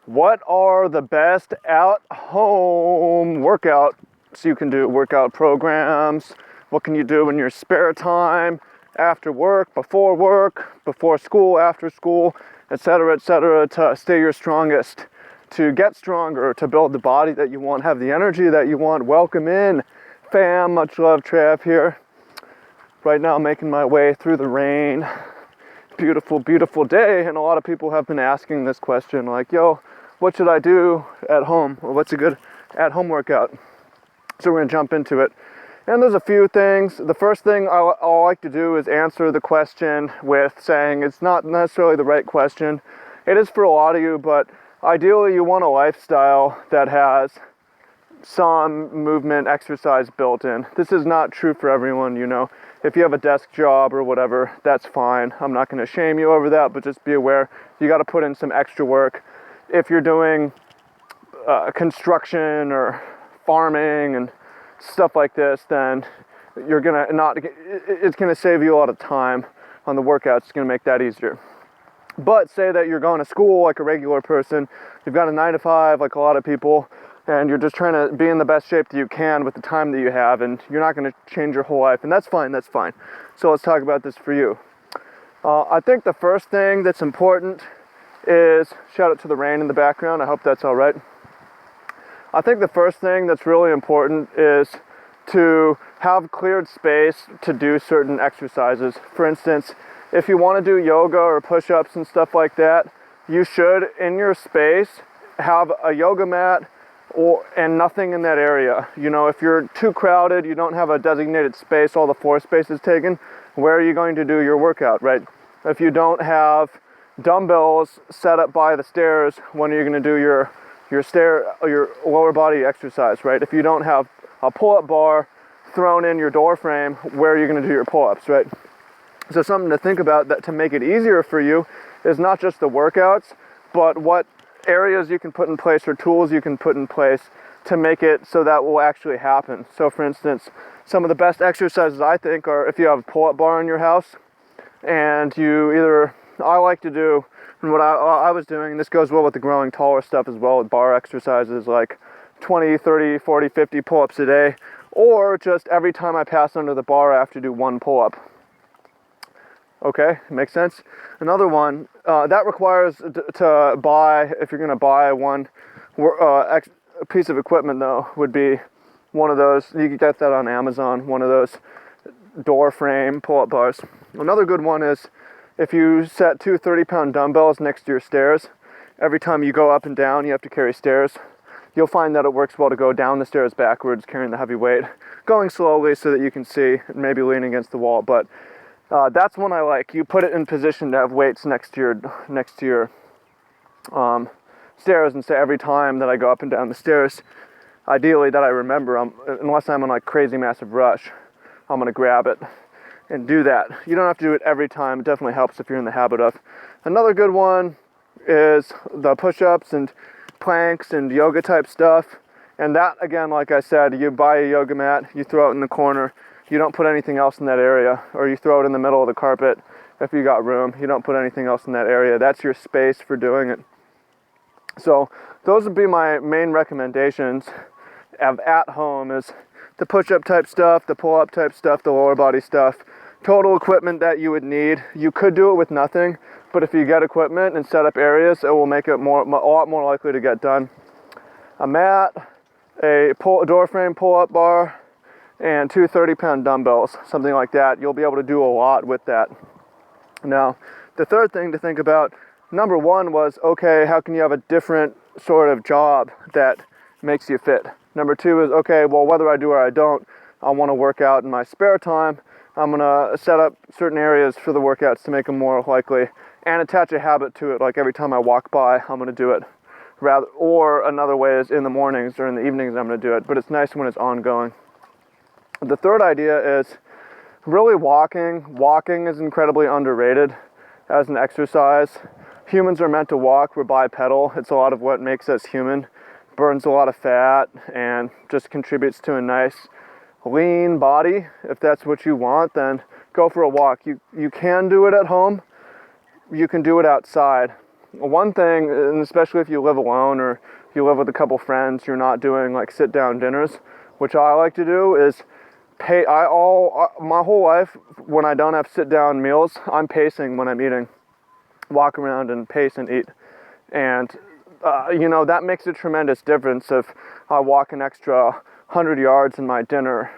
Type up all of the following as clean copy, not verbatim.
What are the best at-home workouts you can do? Workout programs. What can you do in your spare time, after work, before school, after school, etc., to stay your strongest, to get stronger, to build the body that you want, have the energy that you want. Welcome in, fam. Much love, Trav here. Right now, making my way through the rain. Beautiful, beautiful day, and a lot of people have been asking this question, like, yo, what should I do at home? Or what's a good at-home workout? So we're gonna jump into it. And there's a few things. The first thing I like to do is answer the question with saying it's not necessarily the right question. It is for a lot of you, but ideally you want a lifestyle that has some movement, exercise built in. This is not true for everyone, you know. If you have a desk job or whatever, that's fine. I'm not gonna shame you over that, but just be aware, you gotta put in some extra work. If you're doing construction or farming and stuff like this, then you're gonna it's gonna save you a lot of time on the workouts. It's gonna make that easier. But say that you're going to school like a regular person, you've got a 9 to 5 like a lot of people, and you're just trying to be in the best shape that you can with the time that you have, and you're not gonna change your whole life, and that's fine. So let's talk about this for you. I think the first thing that's important is, shout out to the rain in the background, I hope that's all right. I think the first thing that's really important is to have cleared space to do certain exercises. For instance, if you want to do yoga or push-ups and stuff like that, you should, in your space, have a yoga mat and nothing in that area. You know, if you're too crowded, you don't have a designated space, all the floor space is taken, where are you going to do your workout, right? If you don't have dumbbells set up by the stairs, when are you going to do your lower body exercise, right? If you don't have a pull-up bar thrown in your door frame, where are you going to do your pull-ups, right? So something to think about that to make it easier for you is not just the workouts, but what areas you can put in place or tools you can put in place to make it so that will actually happen. So for instance, some of the best exercises I think are if you have a pull-up bar in your house and I like to do, and what I was doing, and this goes well with the growing taller stuff as well, with bar exercises like 20, 30, 40, 50 pull-ups a day, or just every time I pass under the bar I have to do one pull-up. Okay, makes sense? Another one, that requires to buy, if you're gonna buy one piece of equipment though, would be one of those, you can get that on Amazon, one of those door frame pull-up bars. Another good one is if you set two 30-pound dumbbells next to your stairs, every time you go up and down, you have to carry stairs. You'll find that it works well to go down the stairs backwards, carrying the heavy weight, going slowly so that you can see, maybe leaning against the wall. But that's one I like. You put it in position to have weights next to your stairs, and say every time that I go up and down the stairs, ideally that I remember, unless I'm on like crazy massive rush, I'm gonna grab it and do that. You don't have to do it every time. It definitely helps if you're in the habit of. Another good one is the push-ups and planks and yoga type stuff. And that, again, like I said, you buy a yoga mat, you throw it in the corner, you don't put anything else in that area, or you throw it in the middle of the carpet if you got room. You don't put anything else in that area. That's your space for doing it. So those would be my main recommendations of at home, is the push-up type stuff, the pull-up type stuff, the lower body stuff. Total equipment that you would need. You could do it with nothing, but if you get equipment and set up areas, it will make it a lot more likely to get done. A mat, a door frame pull-up bar, and two 30-pound dumbbells, something like that. You'll be able to do a lot with that. Now, the third thing to think about, number one was, okay, how can you have a different sort of job that makes you fit? Number two is, okay, well, whether I do or I don't, I want to work out in my spare time. I'm gonna set up certain areas for the workouts to make them more likely, and attach a habit to it, like every time I walk by, I'm gonna do it. Or another way is in the mornings or in the evenings I'm gonna do it, but it's nice when it's ongoing. The third idea is really walking. Walking is incredibly underrated as an exercise. Humans are meant to walk, we're bipedal. It's a lot of what makes us human. Burns a lot of fat and just contributes to a nice lean body. If that's what you want, then go for a walk. You can do it at home. You can do it outside. one thing, and especially if you live alone or if you live with a couple friends, you're not doing like sit down dinners, which I like to do is my whole life when I don't have sit down meals, I'm pacing when I'm eating. Walk around and pace and eat. And that makes a tremendous difference. If I walk an extra 100 yards in my dinner,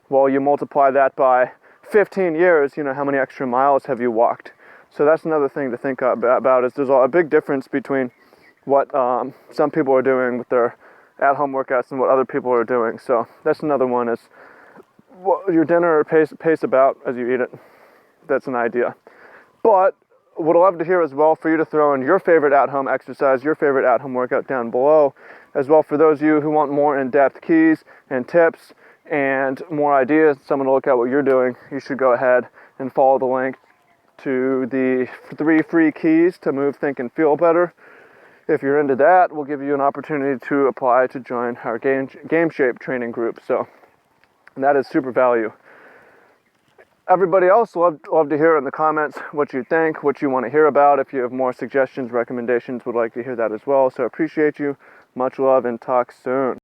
well, you multiply that by 15 years, how many extra miles have you walked? So that's another thing to think about is there's a big difference between what some people are doing with their at-home workouts and what other people are doing. So that's another one is your dinner pace about as you eat it. That's an idea. But would love to hear as well for you to throw in your favorite at-home exercise, your favorite at-home workout down below. As well, for those of you who want more in-depth keys and tips and more ideas, someone to look at what you're doing, you should go ahead and follow the link to the 3 free keys to move, think, and feel better. If you're into that, we'll give you an opportunity to apply to join our Game Shape training group. So that is super value. Everybody else, love to hear in the comments what you think, what you want to hear about. If you have more suggestions, recommendations, would like to hear that as well. So appreciate you. Much love and talk soon.